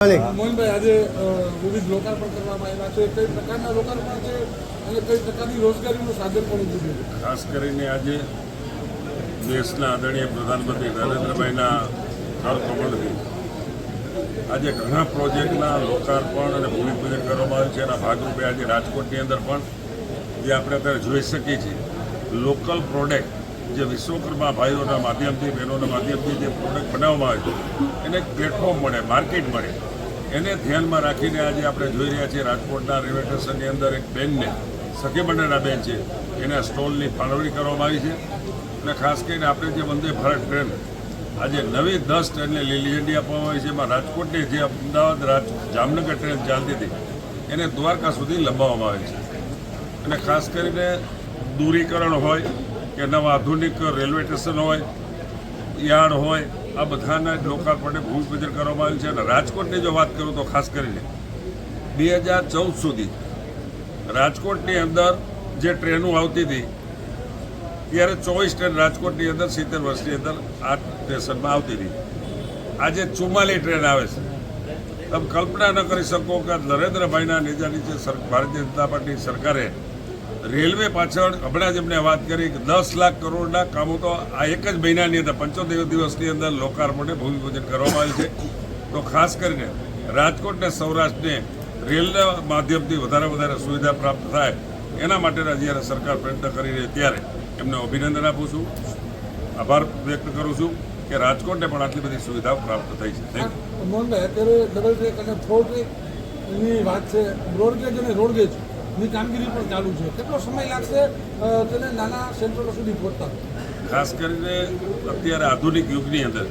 મોહનભાઈ, આજે વિવિધ લોકાર્પણ કરવામાં આવ્યા છે. કઈ પ્રકારના લોકાર્પણ છે અને કઈ પ્રકારની રોજગારીનું સાધન પણ ઊભું છે? ખાસ કરીને આજે દેશના આદરણીય પ્રધાનમંત્રી નરેન્દ્રભાઈના કમળથી આજે ઘણા પ્રોજેક્ટના લોકાર્પણ અને ભૂમિપૂજન કરવામાં આવ્યું છે. એના ભાગરૂપે આજે રાજકોટની અંદર પણ જે આપણે અત્યારે જોઈ શકીએ છીએ લોકલ પ્રોડક્ટ જે વિશ્વકર્મા ભાઈઓના માધ્યમથી બહેનોના માધ્યમથી જે પ્રોડક્ટ બનાવવામાં આવે છે એને એક પ્લેટફોર્મ મળે, માર્કેટ મળે, એને ધ્યાનમાં રાખીને આજે આપણે જોઈ રહ્યા છીએ રાજકોટના રેલવે સ્ટેશનની અંદર એક બેનને સખી મંડળના બેન છે એના સ્ટોલની ફાળવણી કરવામાં આવી છે. અને ખાસ કરીને આપણે જે વંદે ભારત ટ્રેન આજે નવી 10 ટ્રેનને લીલી ઝંડી આપવામાં આવી છે. એમાં રાજકોટની જે અમદાવાદ જામનગર ટ્રેન ચાલતી હતી એને દ્વારકા સુધી લંબાવવામાં આવી છે. અને ખાસ કરીને દૂરીકરણ હોય કે નવા આધુનિક રેલવે સ્ટેશન હોય, યાર્ડ હોય, આ બધાના લોકાર્પણને ભૂમિપૂજન કરવામાં આવ્યું છે. અને રાજકોટની જો વાત કરું તો ખાસ કરીને 2014 સુધી રાજકોટની અંદર જે ટ્રેનો આવતી હતી ત્યારે 24 ટ્રેન રાજકોટની અંદર 70 વર્ષની અંદર આ સ્ટેશનમાં આવતી હતી. આજે 44 ટ્રેન આવે છે. તમે કલ્પના ન કરી શકો કે નરેન્દ્રભાઈના નેજા નીચે ભારતીય જનતા પાર્ટી સરકારે રેલવે પાછળ હમણાં જ એમને વાત કરી કે 10 લાખ કરોડના કામો તો આ એક જ મહિનાની અંદર 75 દિવસની અંદર લોકાર્પણને ભૂમિપૂજન કરવામાં આવ્યું છે. તો ખાસ કરીને રાજકોટ ને સૌરાષ્ટ્રને રેલના માધ્યમથી વધારે સુવિધા પ્રાપ્ત થાય એના માટેના જ્યારે સરકાર પ્રયત્ન કરી રહી ત્યારે એમને અભિનંદન આપું છું, આભાર વ્યક્ત કરું છું કે રાજકોટને પણ આટલી બધી સુવિધાઓ પ્રાપ્ત થઈ છે. મોહનભાઈ, અત્યારે ડબલ ટ્રેક અને ફોર ટ્રેકની વાત છે, બ્રોડગેજ અને રોડગેજ ની કામગીરી પણ ચાલુ છે. કેટલો સમય લાગશે તેને નાના સેન્ટરો સુધી પહોંચતા? ખાસ કરીને અત્યારે આધુનિક યુગની અંદર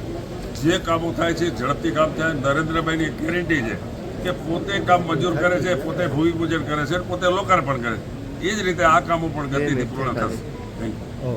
જે કામો થાય છે ઝડપથી કામ થાય. નરેન્દ્રભાઈની ગેરંટી છે કે પોતે કામ મંજૂર કરે છે, પોતે ભૂમિપૂજન કરે છે, પોતે લોકાર્પણ કરે છે. એ જ રીતે આ કામો પણ ગતિથી પૂર્ણ થશે. Thank you.